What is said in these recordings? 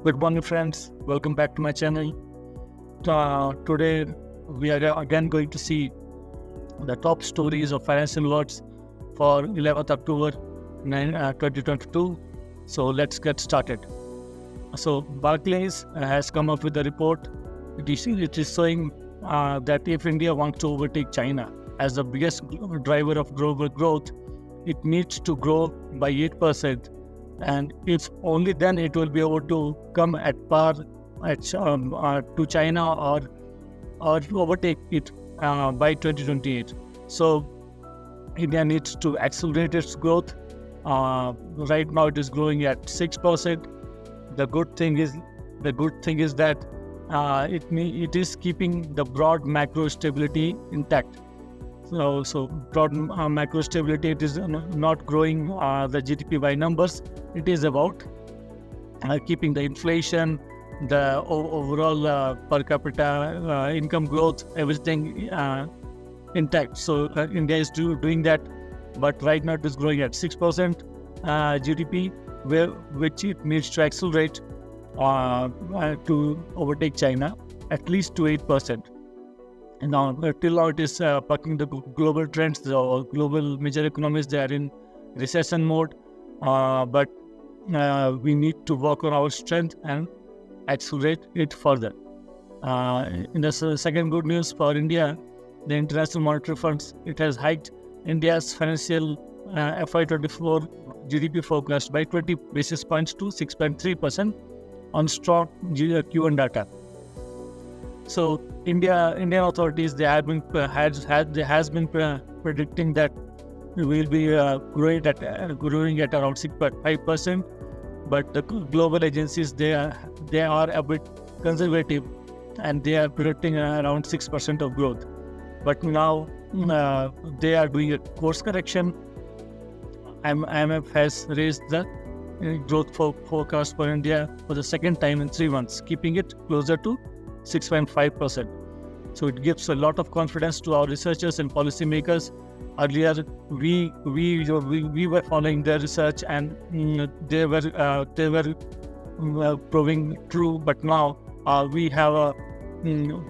Good morning, friends. Welcome back to my channel. Today, we are again going to see the top stories of financial words for 11th October 2022. So let's get started. So Barclays has come up with a report. It is showing that if India wants to overtake China as the biggest driver of global growth, it needs to grow by 8%. And if only then it will be able to come at par to China or overtake it by 2028. So India needs to accelerate its growth. Right now it is growing at 6%. The good thing is that it is keeping the broad macro stability intact. So broad macro stability, it is not growing the GDP by numbers. It is about keeping the inflation, the overall per capita income growth, everything intact. So India is doing that, but right now it is growing at 6% GDP, which it needs to accelerate to overtake China at least to 8%. And now, till now, it is bucking the global trends. The global major economies, they are in recession mode, but we need to work on our strength and accelerate it further. In the second good news for India, the International Monetary Fund, it has hiked India's financial FY24 GDP forecast by 20 basis points to 6.3% on strong Q1 data. So Indian authorities, they have been predicting that we will be growing at around 6.5%, but the global agencies, they are a bit conservative, and they are predicting around 6% of growth. But now they are doing a course correction. IMF has raised the growth forecast for India for the second time in 3 months, keeping it closer to 6.5%. So it gives a lot of confidence to our researchers and policymakers. Earlier, we were following their research, and they were proving true. But now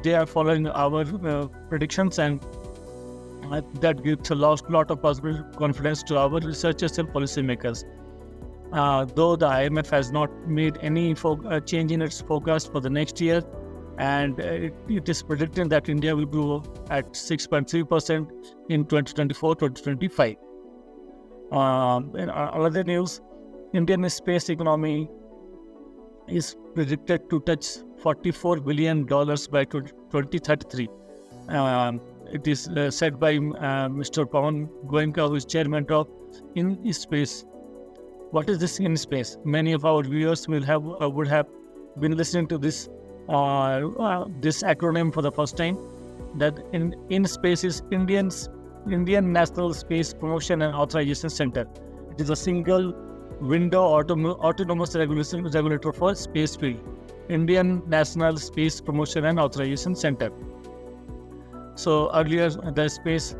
they are following our predictions, and that gives a lot of positive confidence to our researchers and policymakers. Though the IMF has not made any change in its forecast for the next year, and it is predicting that India will grow at 6.3% in 2024-2025. In other news, Indian space economy is predicted to touch $44 billion by 2033. It is said by Mr. Pawan Goenka, who is chairman of InSpace. What is this InSpace? Many of our viewers would have been listening to this acronym for the first time. That InSpace is Indian National Space Promotion and Authorization Center. It is a single window autonomous regulator for space field. Indian National Space Promotion and Authorization Center. So earlier, the space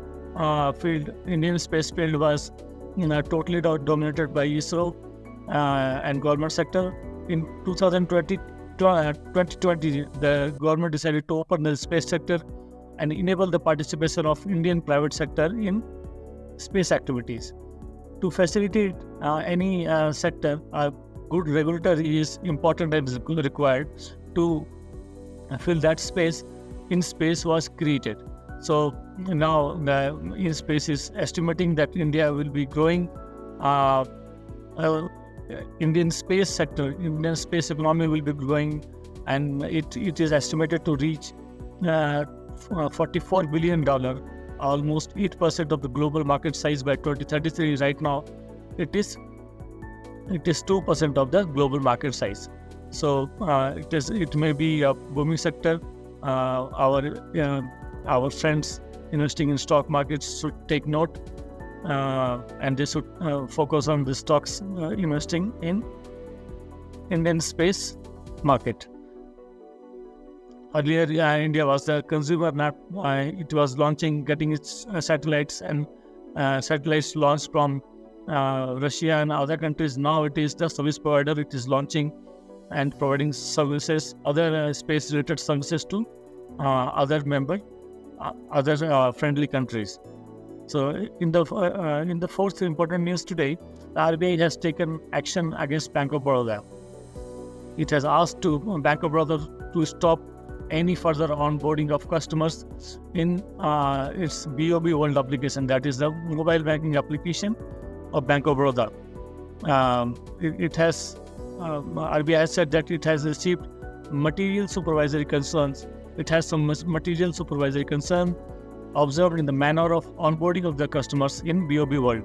field, Indian space field, was totally dominated by ISRO and government sector. In 2020, the government decided to open the space sector and enable the participation of Indian private sector in space activities. To facilitate any sector, a good regulator is important and is required to fill that space. InSpace was created. So now the InSpace is estimating that India will be growing. Indian space sector, Indian space economy will be growing, and it is estimated to reach $44 billion, almost 8% of the global market size by 2033. Right now, it is 2% of the global market size. So it may be a booming sector. Our friends investing in stock markets should take note. And they should focus on the stocks investing in Indian space market. Earlier, India was the consumer map. It was getting its satellites and satellites launched from Russia and other countries. Now it is the service provider. It is launching and providing services, other space-related services to other friendly countries. So, in the fourth important news today, the RBI has taken action against Bank of Baroda. It has asked Bank of Baroda to stop any further onboarding of customers in its BOB World application, that is the mobile banking application of Bank of Baroda. RBI has said that it has received material supervisory concerns. It has some material supervisory concern observed in the manner of onboarding of the customers in BOB World.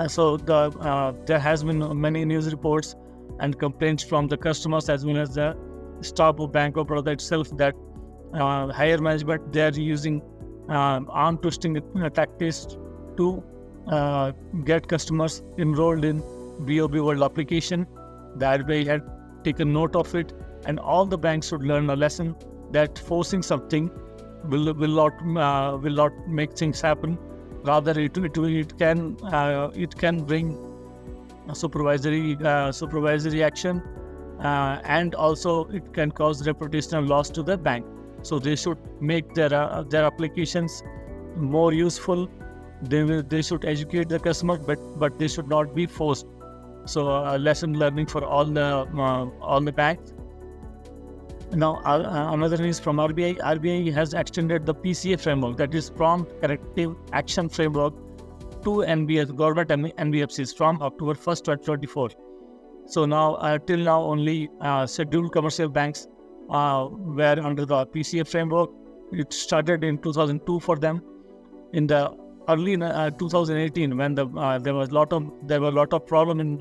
So there has been many news reports and complaints from the customers as well as the staff of Bank of Baroda itself that higher management, they are using arm twisting tactics to get customers enrolled in BOB World application. The RBI had taken note of it, and all the banks should learn a lesson that forcing something will not make things happen. Rather, it can bring a supervisory action, and also it can cause reputational loss to the bank. So they should make their applications more useful. They should educate the customers, but they should not be forced. So a lesson learning for all the banks. Now, another news from RBI. RBI has extended the PCA framework, that is Prompt Corrective Action Framework, to government NBFCs from October 1st, 2024. So now, till now, only scheduled commercial banks were under the PCA framework. It started in 2002 for them. In the early 2018, when there were a lot of problem in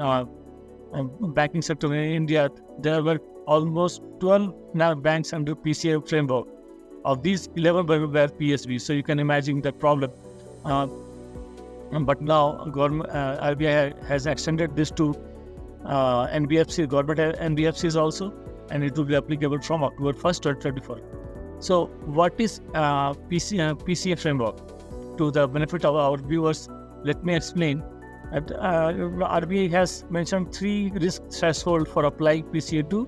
banking sector in India, there were almost 12 now banks under PCA framework. Of these, 11 were PSB. So you can imagine the problem. But now, RBI has extended this to NBFC, government NBFCs also, and it will be applicable from October 1st, 2024. So, what is PCA framework? To the benefit of our viewers, let me explain. RBI has mentioned 3 risk thresholds for applying PCA to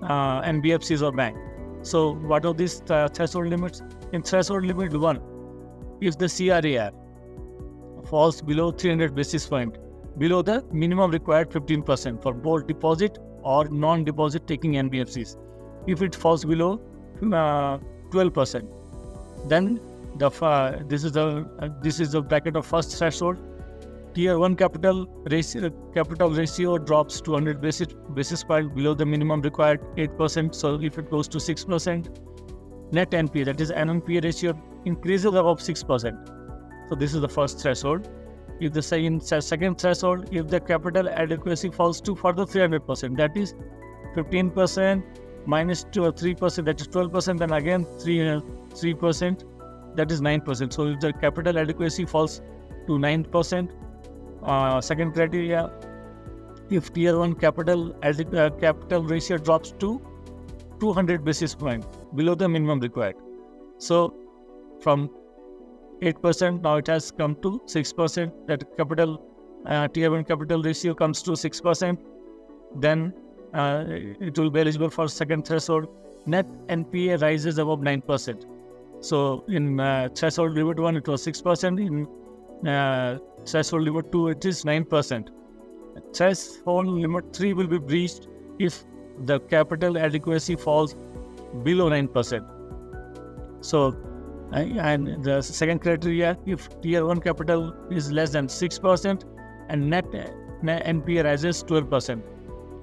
NBFCs or bank. So, what are these threshold limits? In threshold limit 1, if the CRAR falls below 300 basis point, below the minimum required 15% for both deposit or non-deposit taking NBFCs. If it falls below 12%, then this is the bracket of first threshold. Tier 1 capital ratio drops to 100 basis point below the minimum required 8%. So if it goes to 6%, net NPA, that is NNPA ratio, increases above 6%. So this is the first threshold. If the second threshold, if the capital adequacy falls to further 300%, that is 15% minus 2 or 3%, that is 12%, then again 3%, that is 9%. So if the capital adequacy falls to 9%, second criteria, if tier 1 capital ratio drops to 200 basis point below the minimum required. So from 8%, now it has come to 6%. That tier 1 capital ratio comes to 6%. Then it will be eligible for second threshold. Net NPA rises above 9%. So in threshold limit 1, it was 6%. In threshold limit 2, it is 9%. Threshold limit 3 will be breached if the capital adequacy falls below 9%. So, and the second criteria, if tier 1 capital is less than 6% and net NPA rises 12%.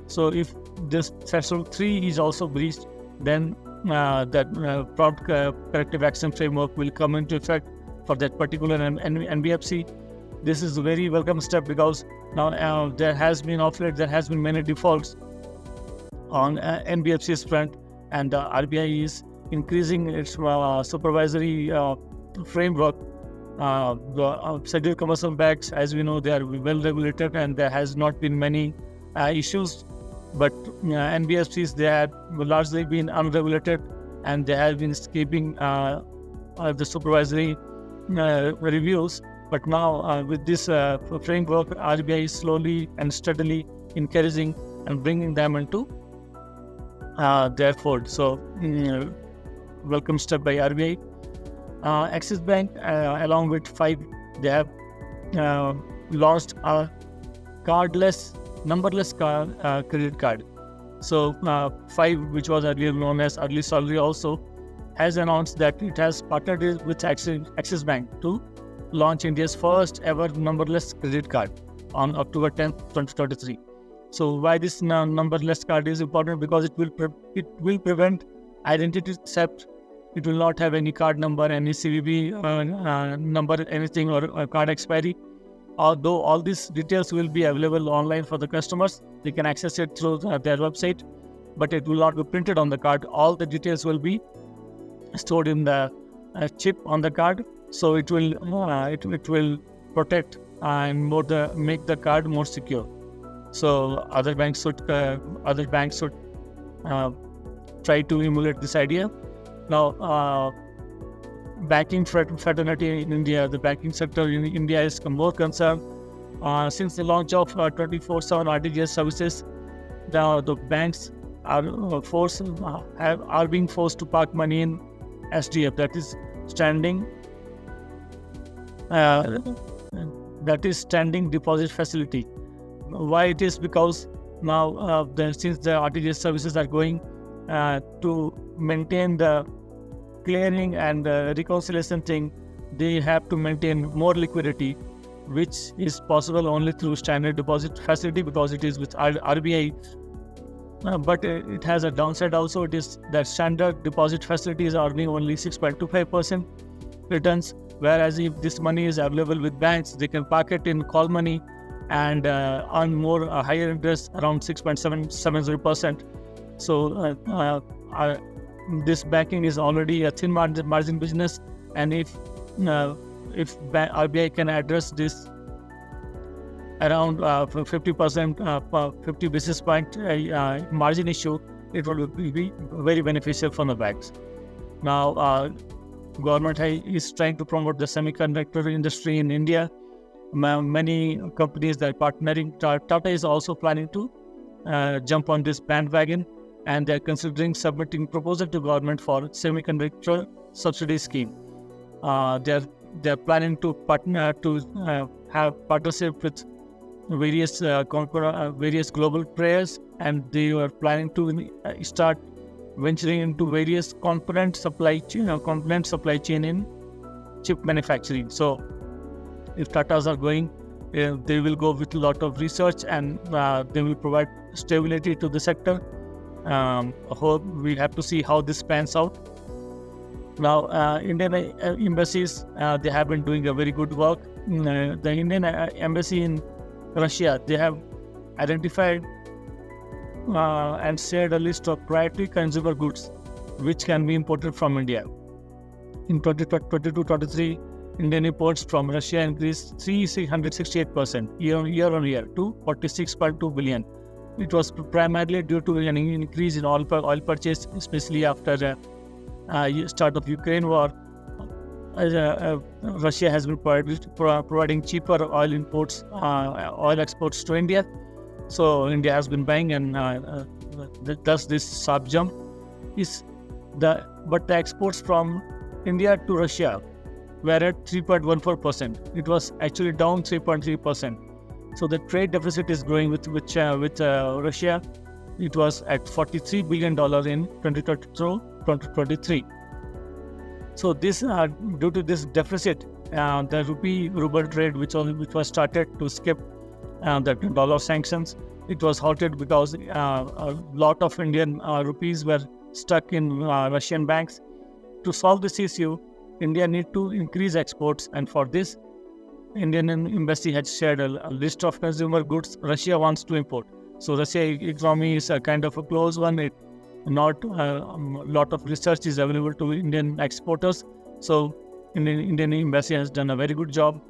So if this threshold 3 is also breached, then that prompt corrective action framework will come into effect for that particular NBFC. This is a very welcome step because now there has been many defaults on NBFC's front, and the RBI is increasing its supervisory framework. The scheduled commercial banks, as we know, they are well regulated and there has not been many issues. But NBFCs, they have largely been unregulated and they have been escaping the supervisory reviews. But now with this framework, RBI is slowly and steadily encouraging and bringing them into their fold. So, welcome step by RBI. Axis Bank, along with 5, they have launched a numberless credit card. So 5, which was earlier known as early salary, also has announced that it has partnered with Axis Bank to launch India's first ever numberless credit card on October 10th, 2023. So why this numberless card is important? Because it will prevent identity theft. It will not have any card number, any CVV number, anything, or card expiry. Although all these details will be available online for the customers, they can access it through their website, but it will not be printed on the card. All the details will be stored in the chip on the card, so it will protect and make the card more secure. So other banks should try to emulate this idea. Now, banking fraternity in India, the banking sector in India is more concerned. Since the launch of 24/7 RTGS services, the banks are being forced to park money in SDF, that is standing deposit facility. Why it is? Because now since the RTGS services are going to maintain the clearing and reconciliation thing, they have to maintain more liquidity, which is possible only through standard deposit facility, because it is with RBI. But it has a downside also. It is that standard deposit facility is earning only 6.25% returns, whereas if this money is available with banks, they can park it in call money and earn more higher interest, around 6.770%. So this banking is already a thin margin business, and if RBI can address this around 50%, 50 basis point margin issue, it will be very beneficial for the banks. Now, government is trying to promote the semiconductor industry in India. Many companies that are partnering. Tata is also planning to jump on this bandwagon, and they're considering submitting proposal to government for semiconductor subsidy scheme. They're planning to have partnership with various global players, and they are planning to start venturing into various component supply chain in chip manufacturing. So if Tatas are going, they will go with a lot of research, and they will provide stability to the sector. We have to see how this pans out. Now, Indian embassies, they have been doing a very good work. The Indian embassy in Russia, they have identified and shared a list of priority consumer goods which can be imported from India. In 2022-23, Indian imports from Russia increased 368% year on year to 46.2 billion. It was primarily due to an increase in oil purchase, especially after the start of Ukraine war. Russia has been providing cheaper oil exports to India. So India has been buying, and thus this sharp jump is but the exports from India to Russia were at 3.14%. It was actually down 3.3%. So the trade deficit is growing with Russia. It was at $43 billion in 2023. So this due to this deficit, the ruble trade, which was started to skip the dollar sanctions, it was halted because a lot of Indian rupees were stuck in Russian banks. To solve this issue, India need to increase exports, and for this, Indian embassy has shared a list of consumer goods Russia wants to import. So Russia economy is a kind of a closed one. Not a lot of research is available to Indian exporters. So Indian embassy has done a very good job.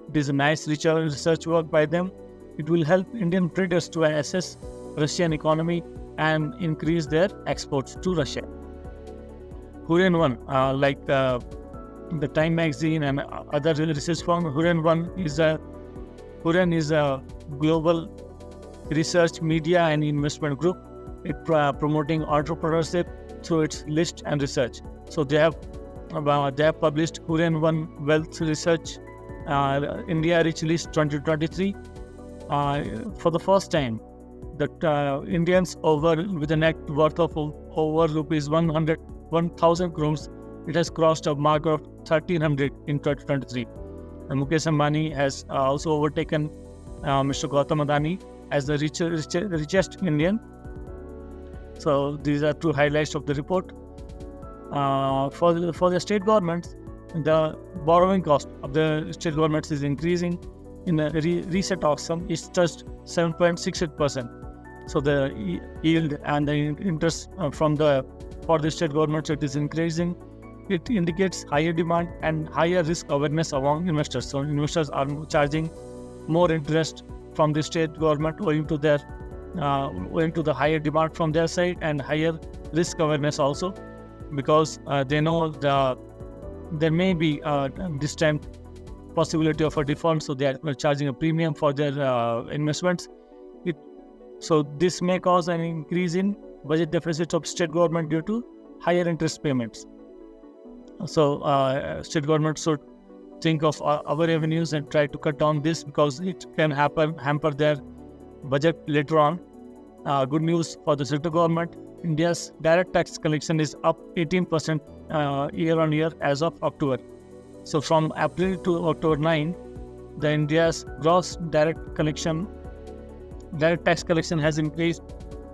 It is a nice research work by them. It will help Indian traders to assess Russian economy and increase their exports to Russia. Hurrian One, like the Time magazine and other research firm, Hurrian is a global research, media, and investment group. It promoting entrepreneurship through its list and research. So they have published Korean One Wealth Research India Rich List 2023. For the first time, the Indians with a net worth of over rupees 1,000 crores, it has crossed a mark of 1,300 in 2023. And Mukesh Ambani has also overtaken Mr. Gautam Adani as the richest Indian. So these are two highlights of the report. For the state governments, the borrowing cost of the state governments is increasing. In a recent auction, it touched 7.68%. So the yield and the interest for the state governments, it is increasing. It indicates higher demand and higher risk awareness among investors. So investors are charging more interest from the state government owing to the higher demand from their side and higher risk awareness also, because they know there may be this time possibility of a default, so they are charging a premium for their investments. So this may cause an increase in budget deficits of state government due to higher interest payments. So state government should think of our revenues and try to cut down this, because it can hamper their budget later on. Good news for the central government. India's direct tax collection is up 18% year on year as of October. So from April to October 9, the India's gross direct tax collection has increased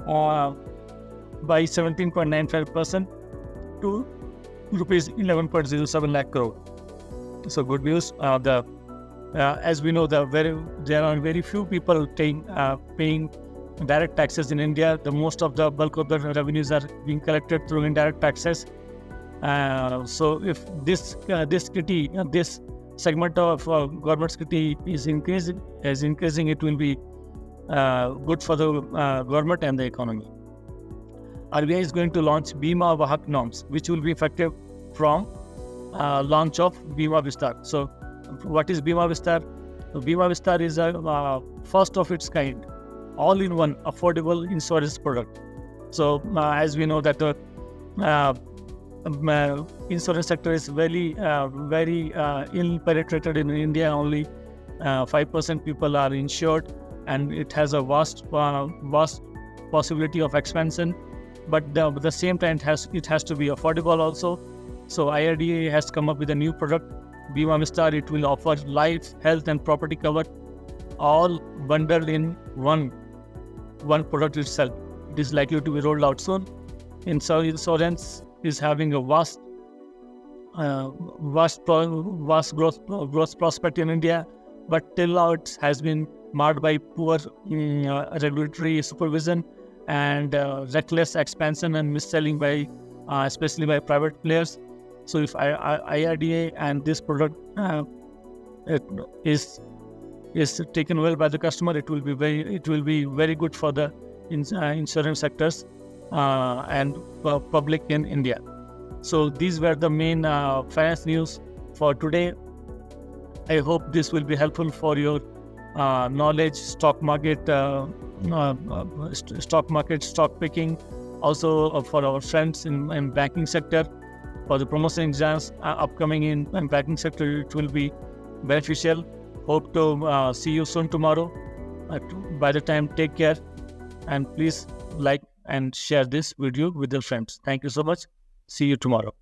by 17.95% to rupees 11.07 lakh crore. So good news. As we know, there are very few people paying direct taxes in India. The most of the bulk of the revenues are being collected through indirect taxes. So if this segment of government's kitty is increasing, it will be good for the government and the economy. RBI is going to launch Bima Vahak norms, which will be effective from launch of Bima Vistar. So what is Bima Vistar? So Bima Vistar is a first of its kind, all-in-one affordable insurance product. So as we know that the insurance sector is very ill penetrated in India. Only 5% people are insured, and it has a vast possibility of expansion. But at the same time, it has to be affordable also. So IRDAI has come up with a new product, Bima Vistar. It will offer life, health, and property cover, all bundled in one product itself. It is likely to be rolled out soon. Insurance is having a vast growth prospect in India, but till now it has been marred by poor regulatory supervision and reckless expansion and mis-selling especially by private players. So if IRDAI and this product is taken well by the customer, it will be very good for the insurance sectors and public in India. So these were the main finance news for today. I hope this will be helpful for your knowledge, stock market, stock picking. Also for our friends in banking sector, for the promotion exams upcoming in banking sector, it will be beneficial. Hope to see you soon tomorrow. By the time, take care, and please like and share this video with your friends. Thank you so much. See you tomorrow.